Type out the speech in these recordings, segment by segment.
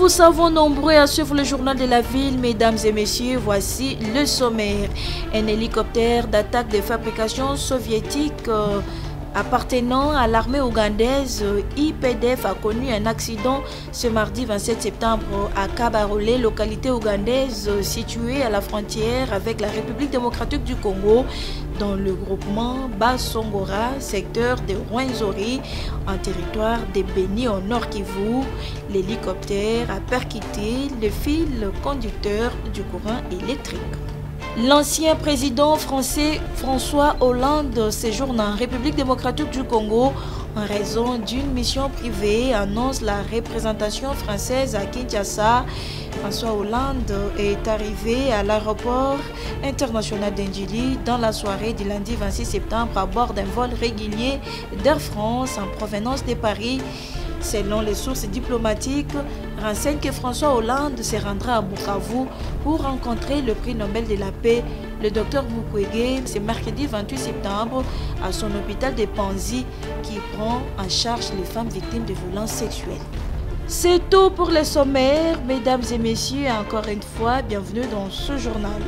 vous savons nombreux à suivre le journal de la ville. Mesdames et messieurs, voici le sommaire. Un hélicoptère d'attaque de fabrication soviétique appartenant à l'armée ougandaise IPDF a connu un accident ce mardi 27 septembre à Kabarole, localité ougandaise située à la frontière avec la République démocratique du Congo, dans le groupement Bas-Songora, secteur de Rwenzori, en territoire de Beni au Nord Kivu. L'hélicoptère a percuté le fil conducteur du courant électrique. L'ancien président français François Hollande séjourne en République démocratique du Congo en raison d'une mission privée, annonce la représentation française à Kinshasa. François Hollande est arrivé à l'aéroport international d'Indjili dans la soirée du lundi 26 septembre à bord d'un vol régulier d'Air France en provenance de Paris. Selon les sources diplomatiques, renseignent que François Hollande se rendra à Bukavu pour rencontrer le prix Nobel de la paix, le docteur Mukwege, ce mercredi 28 septembre à son hôpital de Panzi qui prend en charge les femmes victimes de violences sexuelles. C'est tout pour les sommaires, mesdames et messieurs, encore une fois, bienvenue dans ce journal.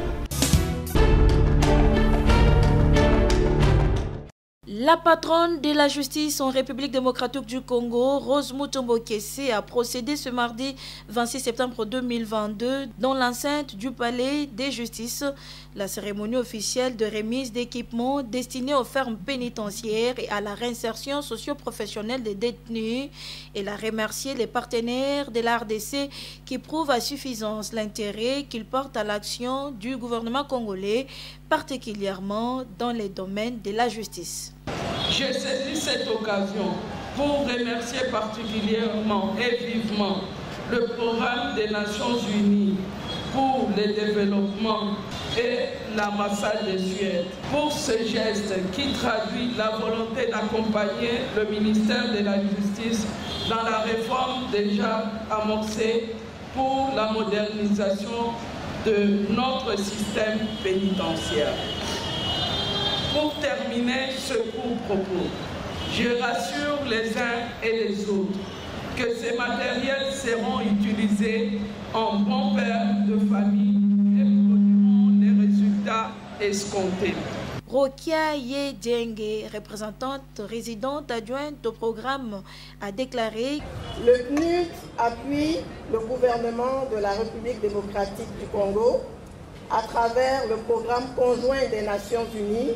La patronne de la justice en République démocratique du Congo, Rose Mutombo Kesse, a procédé ce mardi 26 septembre 2022 dans l'enceinte du palais de justice. La cérémonie officielle de remise d'équipements destinés aux fermes pénitentiaires et à la réinsertion socio-professionnelle des détenus. Elle a remercié les partenaires de la RDC qui prouvent à suffisance l'intérêt qu'ils portent à l'action du gouvernement congolais, particulièrement dans les domaines de la justice. Je saisis cette occasion pour remercier particulièrement et vivement le programme des Nations Unies pour le développement et l'ambassade de Suède pour ce geste qui traduit la volonté d'accompagner le ministère de la Justice dans la réforme déjà amorcée pour la modernisation de notre système pénitentiaire. Pour terminer ce court propos, je rassure les uns et les autres que ces matériels seront utilisés en bon père de famille et produiront les résultats escomptés. Rokia Yedjenge, représentante résidente adjointe au programme, a déclaré: Le PNUD appuie le gouvernement de la République démocratique du Congo à travers le programme conjoint des Nations Unies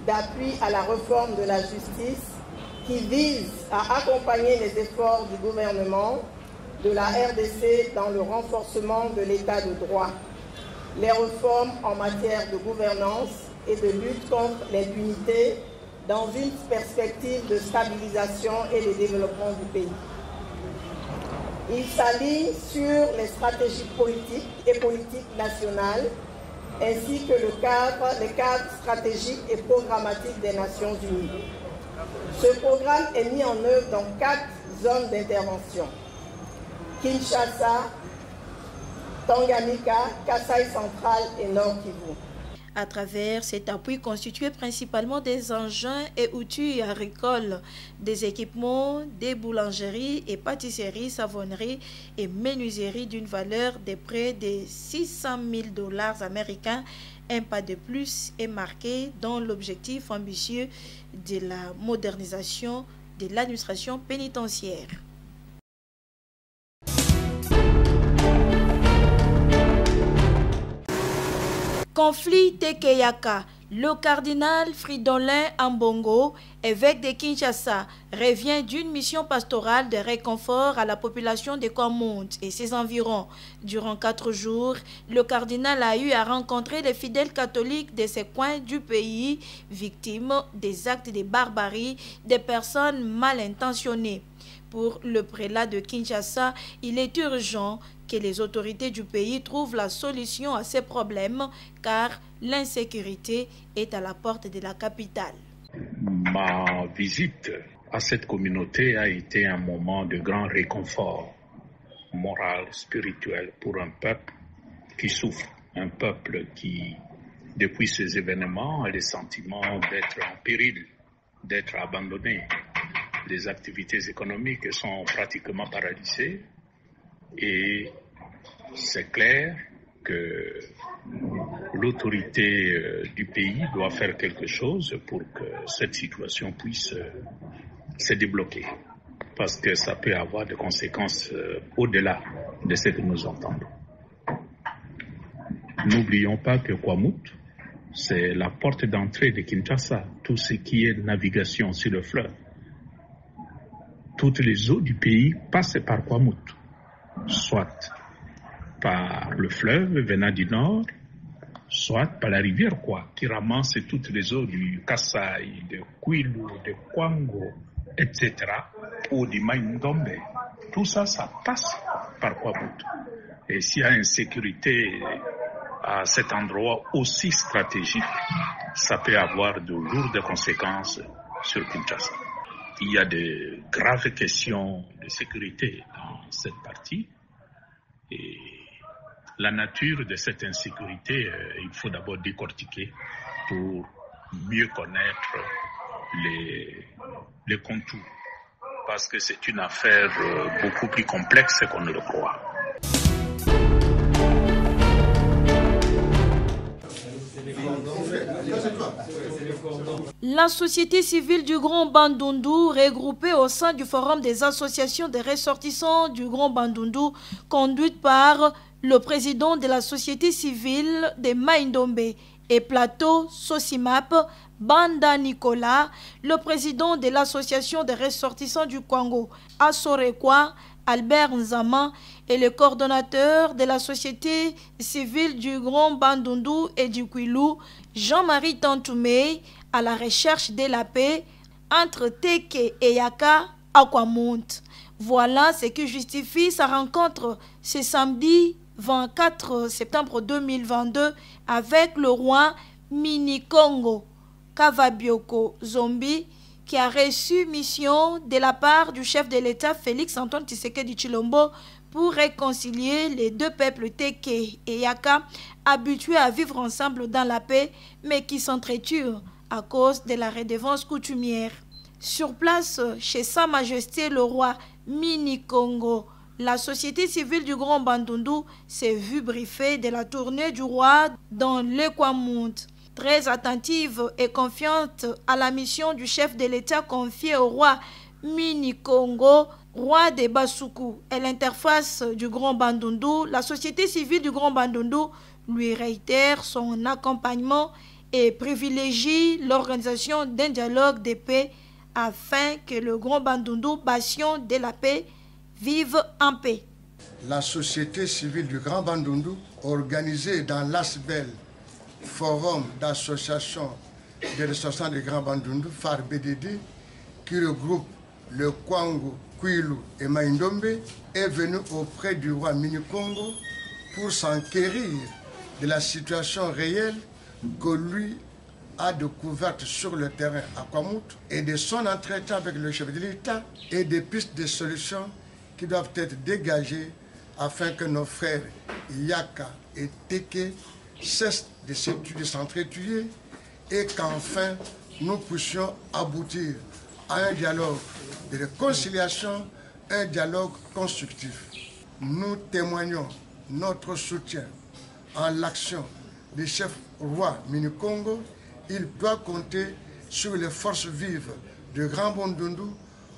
d'appui à la réforme de la justice qui vise à accompagner les efforts du gouvernement de la RDC dans le renforcement de l'état de droit, les réformes en matière de gouvernance et de lutte contre l'impunité dans une perspective de stabilisation et de développement du pays. Il s'aligne sur les stratégies politiques et politiques nationales ainsi que les cadres stratégiques et programmatiques des Nations Unies. Ce programme est mis en œuvre dans 4 zones d'intervention: Kinshasa, Tanganyika, Kasai central et Nord Kivu. À travers cet appui constitué principalement des engins et outils agricoles, des équipements, des boulangeries et pâtisseries, savonneries et menuiseries d'une valeur de près de 600 000 $ américains, un pas de plus est marqué dans l'objectif ambitieux de la modernisation de l'administration pénitentiaire. Conflit Tekeyaka. Le cardinal Fridolin Ambongo, évêque de Kinshasa, revient d'une mission pastorale de réconfort à la population de Kwamonde et ses environs. Durant 4 jours, le cardinal a eu à rencontrer les fidèles catholiques de ces coins du pays, victimes des actes de barbarie des personnes mal intentionnées. Pour le prélat de Kinshasa, il est urgent que les autorités du pays trouvent la solution à ces problèmes, car l'insécurité est à la porte de la capitale. Ma visite à cette communauté a été un moment de grand réconfort moral, spirituel pour un peuple qui souffre, un peuple qui, depuis ces événements, a le sentiment d'être en péril, d'être abandonné. Les activités économiques sont pratiquement paralysées. Et c'est clair que l'autorité du pays doit faire quelque chose pour que cette situation puisse se débloquer. Parce que ça peut avoir des conséquences au-delà de ce que nous entendons. N'oublions pas que Kwamouth, c'est la porte d'entrée de Kinshasa. Tout ce qui est navigation sur le fleuve. Toutes les eaux du pays passent par Kwamouth, soit par le fleuve venant du nord, soit par la rivière Kwa, qui ramasse toutes les eaux du Kasaï, de Kwilu, de Kwango, etc., ou du Mai-Ndombe. Tout ça, ça passe par Kwamouth. Et s'il y a insécurité à cet endroit aussi stratégique, ça peut avoir de lourdes conséquences sur Kinshasa. Il y a de graves questions de sécurité dans cette partie. Et la nature de cette insécurité, il faut d'abord décortiquer pour mieux connaître les contours. Parce que c'est une affaire beaucoup plus complexe qu'on ne le croit. La société civile du Grand Bandundu, regroupée au sein du Forum des associations des ressortissants du Grand Bandundu, conduite par le président de la société civile de Mai-Ndombe et Plateau Sosimap, Banda Nicolas, le président de l'association des ressortissants du Congo, Assorekwa, Albert Nzama, et le coordonnateur de la société civile du Grand Bandundu et du Kwilu, Jean-Marie Tantoumé, à la recherche de la paix entre Teke et Yaka à Kwamouth. Voilà ce qui justifie sa rencontre ce samedi 24 septembre 2022 avec le roi Mini-Congo Kavabioko Zombi, qui a reçu mission de la part du chef de l'État Félix-Antoine Tshisekedi Tshilombo pour réconcilier les deux peuples Teke et Yaka, habitués à vivre ensemble dans la paix, mais qui s'entretuent à cause de la redevance coutumière. Sur place, chez Sa Majesté le roi Mini-Congo, la société civile du Grand Bandundu s'est vue briefer de la tournée du roi dans le Kwamouth. Très attentive et confiante à la mission du chef de l'État confiée au roi Mini-Congo, roi des Basuku, et l'interface du Grand Bandundu, la société civile du Grand Bandundu lui réitère son accompagnement et privilégie l'organisation d'un dialogue de paix afin que le Grand Bandundu, bastion de la paix, vive en paix. La société civile du Grand Bandundu, organisée dans l'ASBEL, Forum d'association des ressortissants du Grand Bandundu, FAR-BDD, qui regroupe le Kwango, Kwilu et Mai-Ndombe, est venue auprès du roi Mini-Congo pour s'enquérir de la situation réelle que lui a découverte sur le terrain à Kwamouth et de son entretien avec le chef de l'État et des pistes de solutions qui doivent être dégagées afin que nos frères Yaka et Teke cessent de s'entretuer et qu'enfin nous puissions aboutir à un dialogue de réconciliation, un dialogue constructif. Nous témoignons notre soutien en l'action du chef roi Mini-Congo. Il doit compter sur les forces vives du Grand Bandundu,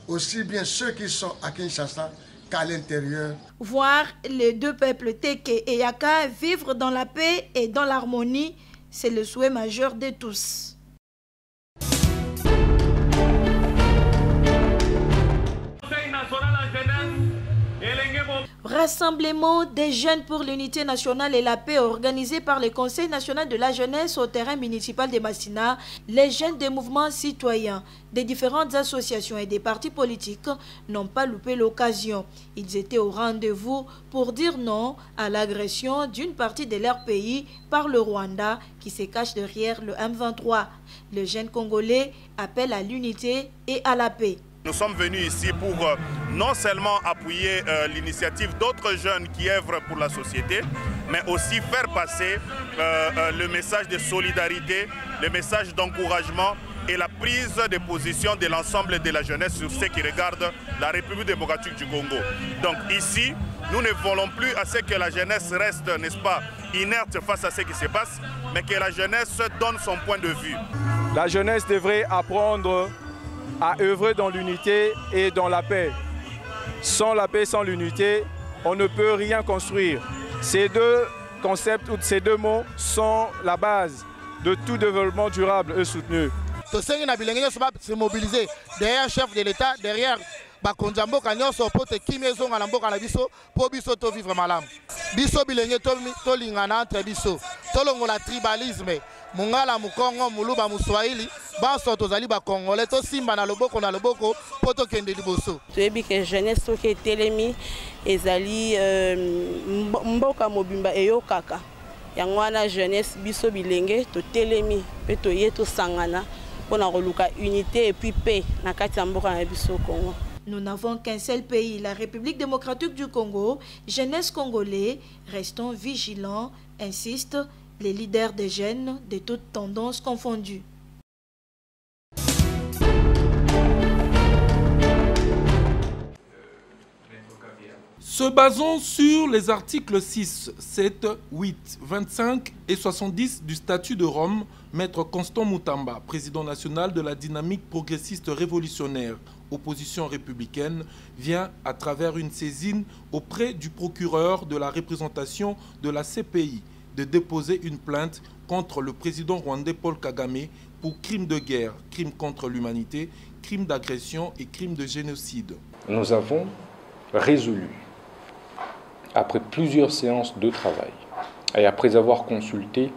aussi bien ceux qui sont à Kinshasa qu'à l'intérieur. Voir les deux peuples Teke et Yaka vivre dans la paix et dans l'harmonie, c'est le souhait majeur de tous. Rassemblement des jeunes pour l'unité nationale et la paix organisé par le Conseil national de la jeunesse au terrain municipal de Bassina. Les jeunes des mouvements citoyens, des différentes associations et des partis politiques n'ont pas loupé l'occasion. Ils étaient au rendez-vous pour dire non à l'agression d'une partie de leur pays par le Rwanda qui se cache derrière le M23. Les jeunes congolais appellent à l'unité et à la paix. Nous sommes venus ici pour non seulement appuyer l'initiative d'autres jeunes qui œuvrent pour la société, mais aussi faire passer le message de solidarité, le message d'encouragement et la prise de position de l'ensemble de la jeunesse sur ce qui regarde la République démocratique du Congo. Donc ici, Nous ne voulons plus à ce que la jeunesse reste, n'est-ce pas, inerte face à ce qui se passe, mais que la jeunesse donne son point de vue. La jeunesse devrait apprendre à œuvrer dans l'unité et dans la paix. Sans la paix, sans l'unité, on ne peut rien construire. Ces deux concepts ou ces deux mots sont la base de tout développement durable et soutenu. Tous ceux qui se mobiliser derrière le chef de l'État, derrière Bakonjambo Kanyoso, pour qui maison à l'ambo canabiso, pour biso to vivre malam. Biso bilenge to lingana entre biso. Tolongo la tribalisme. Mungala mukongo muluba muswahili. Banso tozali ba congolais to simba na loboko poto kende liboso. Toyebi que jeunesse to ke telemi ezali mboka mobimba eyokaka. Yango wana jeunesse biso bilenge to telemi pe to ye to sangana pona koluka unité et puis paix na kati ya mboka na biso Congo. Nous n'avons qu'un seul pays, la République démocratique du Congo. Jeunesse congolais, restons vigilants, insistent les leaders des jeunes de toutes tendances confondues. Se basant sur les articles 6, 7, 8, 25 et 70 du statut de Rome, Maître Constant Moutamba, président national de la dynamique progressiste révolutionnaire, opposition républicaine, vient à travers une saisine auprès du procureur de la représentation de la CPI de déposer une plainte contre le président rwandais Paul Kagame pour crimes de guerre, crimes contre l'humanité, crimes d'agression et crimes de génocide. Nous avons résolu, après plusieurs séances de travail et après avoir consulté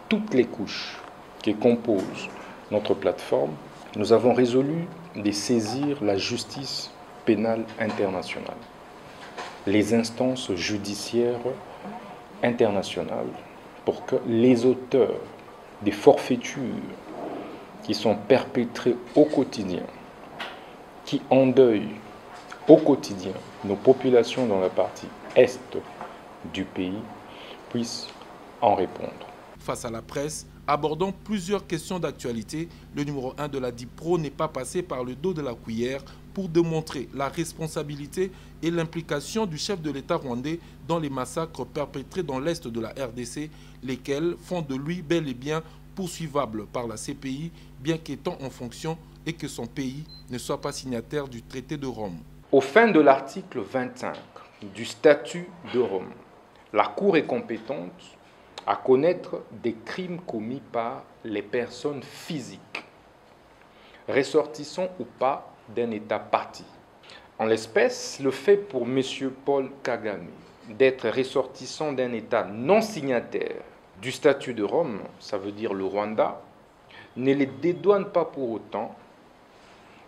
toutes les couches qui composent notre plateforme, nous avons résolu de saisir la justice pénale internationale, les instances judiciaires internationales, pour que les auteurs des forfaitures qui sont perpétrées au quotidien, qui endeuillent au quotidien nos populations dans la partie est du pays, puissent en répondre. Face à la presse, abordant plusieurs questions d'actualité, le numéro 1 de la DIPRO n'est pas passé par le dos de la cuillère pour démontrer la responsabilité et l'implication du chef de l'État rwandais dans les massacres perpétrés dans l'est de la RDC, lesquels font de lui bel et bien poursuivable par la CPI, bien qu'étant en fonction et que son pays ne soit pas signataire du traité de Rome. Au fin de l'article 25 du statut de Rome, la Cour est compétente à connaître des crimes commis par les personnes physiques, ressortissant ou pas d'un État parti. En l'espèce, le fait pour M. Paul Kagame d'être ressortissant d'un État non signataire du statut de Rome, ça veut dire le Rwanda, ne les dédouane pas pour autant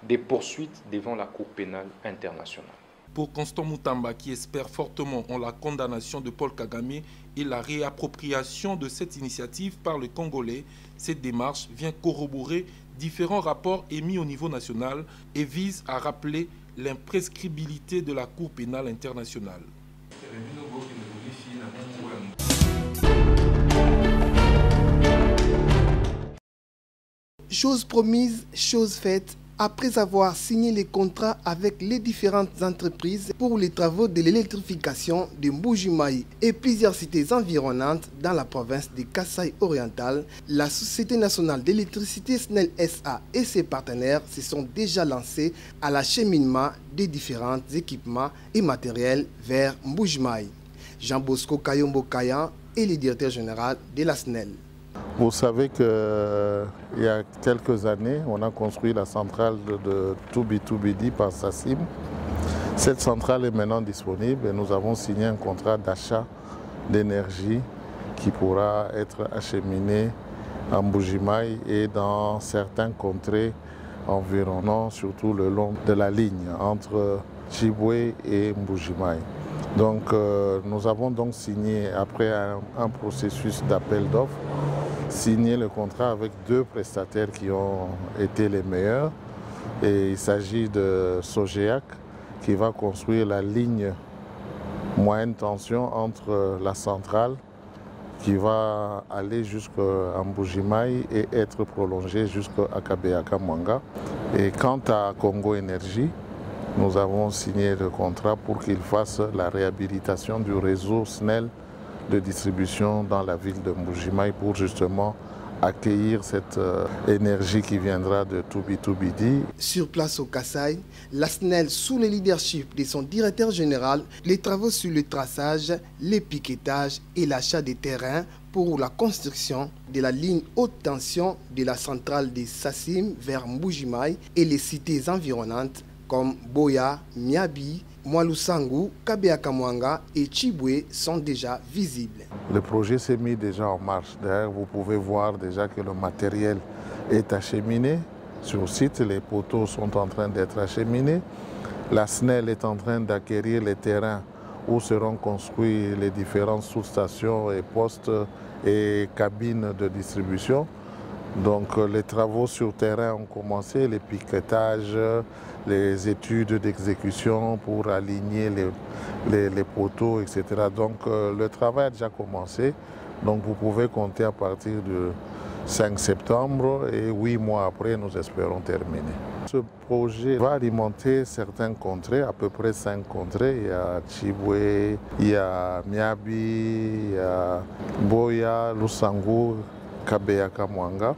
des poursuites devant la Cour pénale internationale. Pour Constant Moutamba, qui espère fortement en la condamnation de Paul Kagame et la réappropriation de cette initiative par le Congolais, cette démarche vient corroborer différents rapports émis au niveau national et vise à rappeler l'imprescriptibilité de la Cour pénale internationale. Chose promise, chose faite. Après avoir signé les contrats avec les différentes entreprises pour les travaux de l'électrification de Mbuji-Mayi et plusieurs cités environnantes dans la province de Kasaï oriental, la Société nationale d'électricité SNEL SA et ses partenaires se sont déjà lancés à l'acheminement des différents équipements et matériels vers Mbuji-Mayi. Jean-Bosco Kayombo Kayan est le directeur général de la SNEL. Vous savez qu'il y a quelques années, on a construit la centrale de Toubi-Toubidi par Sassim. Cette centrale est maintenant disponible et nous avons signé un contrat d'achat d'énergie qui pourra être acheminé à Mbuji-Mayi et dans certains contrées environnants, surtout le long de la ligne entre Chiboué et Mbuji-Mayi. Donc nous avons donc signé, après un processus d'appel d'offres, signé le contrat avec deux prestataires qui ont été les meilleurs. Et il s'agit de Sogéac qui va construire la ligne moyenne tension entre la centrale qui va aller jusqu'à Mbuji-Mayi et être prolongée jusqu'à Kabeaka Mwanga. Et quant à Congo Énergie, nous avons signé le contrat pour qu'il fasse la réhabilitation du réseau SNEL de distribution dans la ville de Mbuji-Mayi pour justement accueillir cette énergie qui viendra de Toubi-Toubidi. Sur place au Kasaï, la SNEL, sous le leadership de son directeur général, les travaux sur le traçage, l'épiquetage et l'achat des terrains pour la construction de la ligne haute tension de la centrale de Sassim vers Mbuji-Mayi et les cités environnantes comme Boya, Miabi, Mwalusangu, Kabeakamwanga et Chibwe sont déjà visibles. Le projet s'est mis déjà en marche. D'ailleurs, vous pouvez voir déjà que le matériel est acheminé. Sur site, les poteaux sont en train d'être acheminés. La SNEL est en train d'acquérir les terrains où seront construits les différentes sous-stations et postes et cabines de distribution. Donc les travaux sur terrain ont commencé, les piquetages, les études d'exécution pour aligner les poteaux, etc. Donc le travail a déjà commencé. Donc vous pouvez compter à partir du 5 septembre et 8 mois après, nous espérons terminer. Ce projet va alimenter certains contrées, à peu près 5 contrées. Il y a Chibwe, il y a Miabi, il y a Boya, Lusangu, Kabeakamwanga.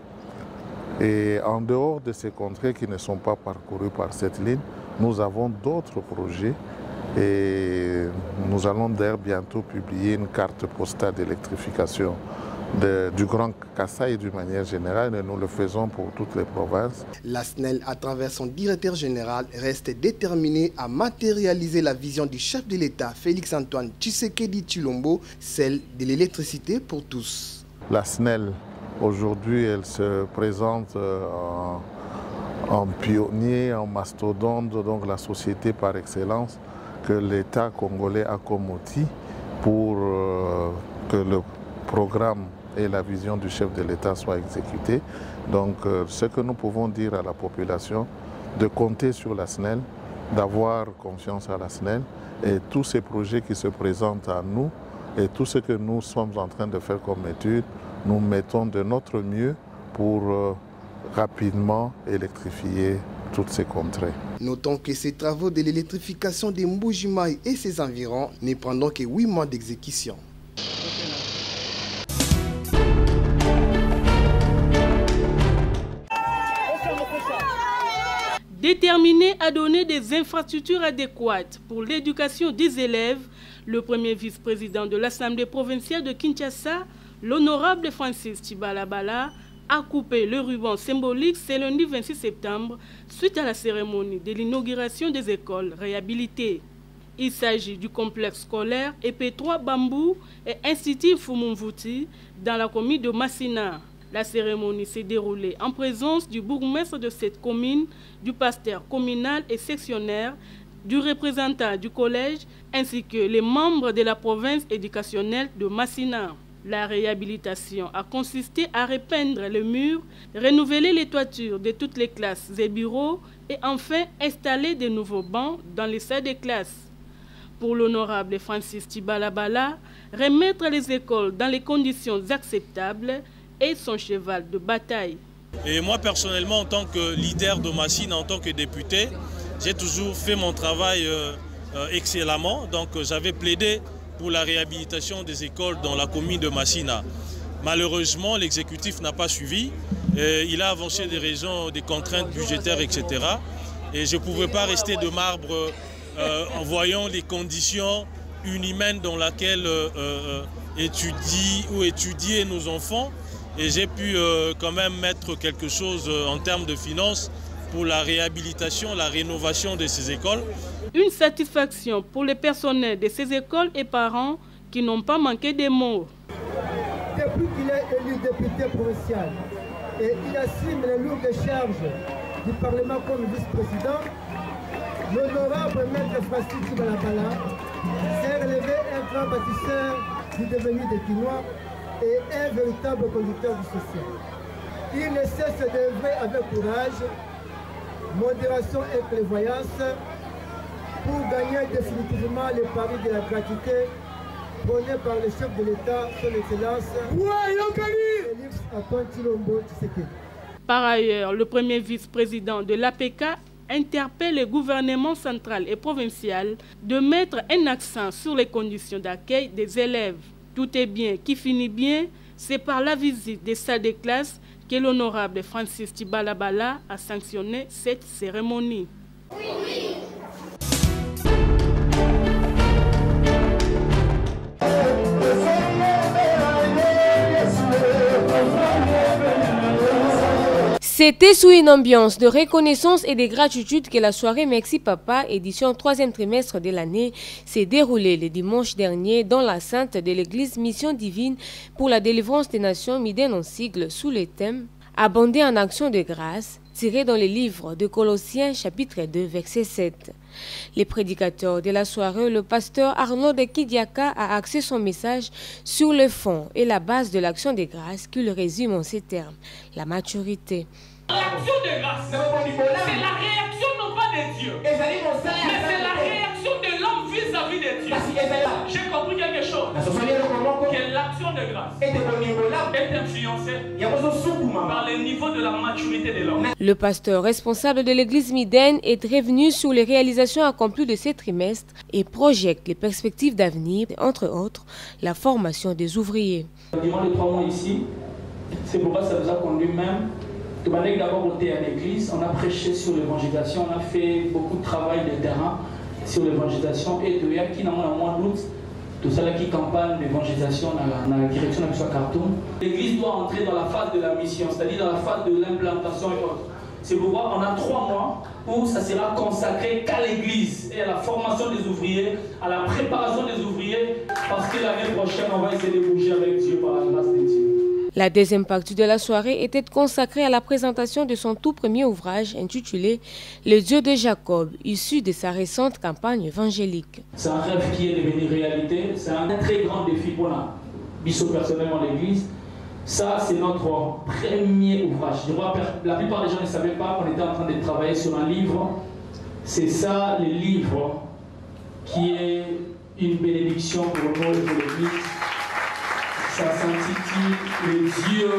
Et en dehors de ces contrées qui ne sont pas parcourues par cette ligne, nous avons d'autres projets et nous allons d'ailleurs bientôt publier une carte postale d'électrification du Grand Kasaï d'une manière générale et nous le faisons pour toutes les provinces. La SNEL, à travers son directeur général, reste déterminée à matérialiser la vision du chef de l'État, Félix-Antoine Tshisekedi Tshilombo, celle de l'électricité pour tous. La SNEL, aujourd'hui, elle se présente en pionnier, en mastodonte, donc la société par excellence que l'État congolais a comme outil pour que le programme et la vision du chef de l'État soient exécutés. Donc ce que nous pouvons dire à la population, de compter sur la SNEL, d'avoir confiance à la SNEL et tous ces projets qui se présentent à nous et tout ce que nous sommes en train de faire comme étude, nous mettons de notre mieux pour rapidement électrifier toutes ces contrées. Notons que ces travaux de l'électrification de Mbuji-Mayi et ses environs ne prendront que 8 mois d'exécution. Déterminé à donner des infrastructures adéquates pour l'éducation des élèves, le premier vice-président de l'Assemblée provinciale de Kinshasa, l'honorable Francis Tibalabala, a coupé le ruban symbolique ce lundi 26 septembre suite à la cérémonie de l'inauguration des écoles réhabilitées. Il s'agit du complexe scolaire EP3 Bambou et Institut Fumumvuti dans la commune de Massina. La cérémonie s'est déroulée en présence du bourgmestre de cette commune, du pasteur communal et sectionnaire, du représentant du collège ainsi que les membres de la province éducationnelle de Massina. La réhabilitation a consisté à repeindre les murs, renouveler les toitures de toutes les classes et bureaux et enfin installer de nouveaux bancs dans les salles de classe. Pour l'honorable Francis Tibalabala, remettre les écoles dans les conditions acceptables est son cheval de bataille. Et moi personnellement, en tant que leader de Massina, en tant que député, j'ai toujours fait mon travail excellemment. Donc j'avais plaidé pour la réhabilitation des écoles dans la commune de Massina. Malheureusement, l'exécutif n'a pas suivi. Il a avancé des raisons, des contraintes budgétaires, etc. Et je ne pouvais pas rester de marbre en voyant les conditions inhumaines dans lesquelles étudier nos enfants. Et j'ai pu quand même mettre quelque chose en termes de finances pour la réhabilitation, la rénovation de ces écoles. Une satisfaction pour les personnels de ces écoles et parents qui n'ont pas manqué de mots. Depuis qu'il est élu député provincial et il assume les lourdes charges du Parlement comme vice-président, l'honorable maître Francis Tibalabala s'est relevé un grand bâtisseur du devenir des Quinois et un véritable conducteur du social. Il ne cesse d'œuvrer avec courage, modération et prévoyance pour gagner définitivement le pari de la gratuité prôné par le chef de l'État, son Excellence Félix-Antoine Tshilombo Tshisekedi. Par ailleurs, le premier vice-président de l'APK interpelle le gouvernement central et provincial de mettre un accent sur les conditions d'accueil des élèves. Tout est bien qui finit bien, c'est par la visite des salles de classe que l'honorable Francis Tibalabala a sanctionné cette cérémonie. C'était sous une ambiance de reconnaissance et de gratitude que la soirée Merci Papa, édition 3e trimestre de l'année, s'est déroulée le dimanche dernier dans l'enceinte de l'église Mission Divine pour la délivrance des nations Miden en sigle sous le thème « Abonder en action de grâce » tiré dans le livre de Colossiens chapitre 2 verset 7. Le prédicateur de la soirée, le pasteur Arnaud de Kidiaka, a axé son message sur le fond et la base de l'action de grâce qu'il résume en ces termes, la maturité. L'action de grâce, c'est la réaction non pas de Dieu, mais c'est la réaction de l'homme vis-à-vis de Dieu. J'ai compris quelque chose, que l'action de grâce est influencée par le niveau de la maturité de l'homme. Le pasteur responsable de l'église Miden est revenu sur les réalisations accomplies de ce trimestre et projette les perspectives d'avenir, entre autres la formation des ouvriers. Durant les 3 mois ici, c'est pourquoi ça nous a conduit même. D'abord, on était à l'église, on a prêché sur l'évangélisation, on a fait beaucoup de travail de terrain sur l'évangélisation et de qui dans le mois d'août, tout ça qui campagne d'évangélisation dans la direction de Khartoum. L'église doit entrer dans la phase de la mission, c'est-à-dire dans la phase de l'implantation et autres. C'est pourquoi on a 3 mois où ça sera consacré qu'à l'église et à la formation des ouvriers, à la préparation des ouvriers, parce que l'année prochaine, on va essayer de bouger avec Dieu par la grâce de Dieu. La deuxième partie de la soirée était consacrée à la présentation de son tout premier ouvrage intitulé « Le Dieu de Jacob », issu de sa récente campagne évangélique. C'est un rêve qui est devenu réalité, c'est un très grand défi pour la Bisso personnellement l'Église. Ça, c'est notre premier ouvrage. Je vois, la plupart des gens ne savaient pas qu'on était en train de travailler sur un livre. C'est ça, le livre, qui est une bénédiction pour nous et pour l'Église. Ça s'intitule « Le Dieu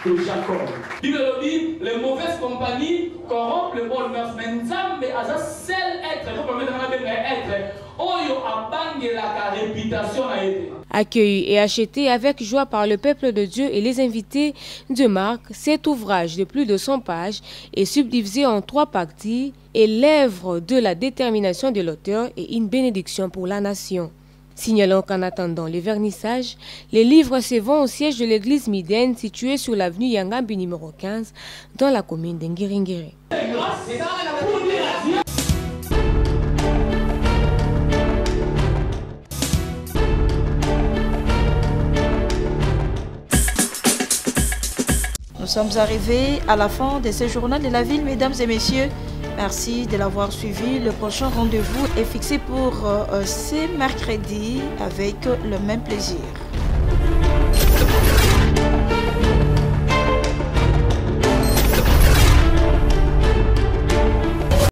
de Jacob ». Bible dit, les mauvaises compagnies corrompent le bon mœurs. Mais Nzambe a un seul être, il faut permettre un être, oyo abange la réputation a été. Accueilli et acheté avec joie par le peuple de Dieu et les invités de Marc, cet ouvrage de plus de 100 pages est subdivisé en 3 parties et l'œuvre de la détermination de l'auteur est une bénédiction pour la nation. Signalons qu'en attendant le vernissage, les livres se vendent au siège de l'église Miden située sur l'avenue Yangambi numéro 15 dans la commune d'Ngiringiri. Nous sommes arrivés à la fin de ce journal de la ville, mesdames et messieurs. Merci de l'avoir suivi. Le prochain rendez-vous est fixé pour ce mercredi avec le même plaisir.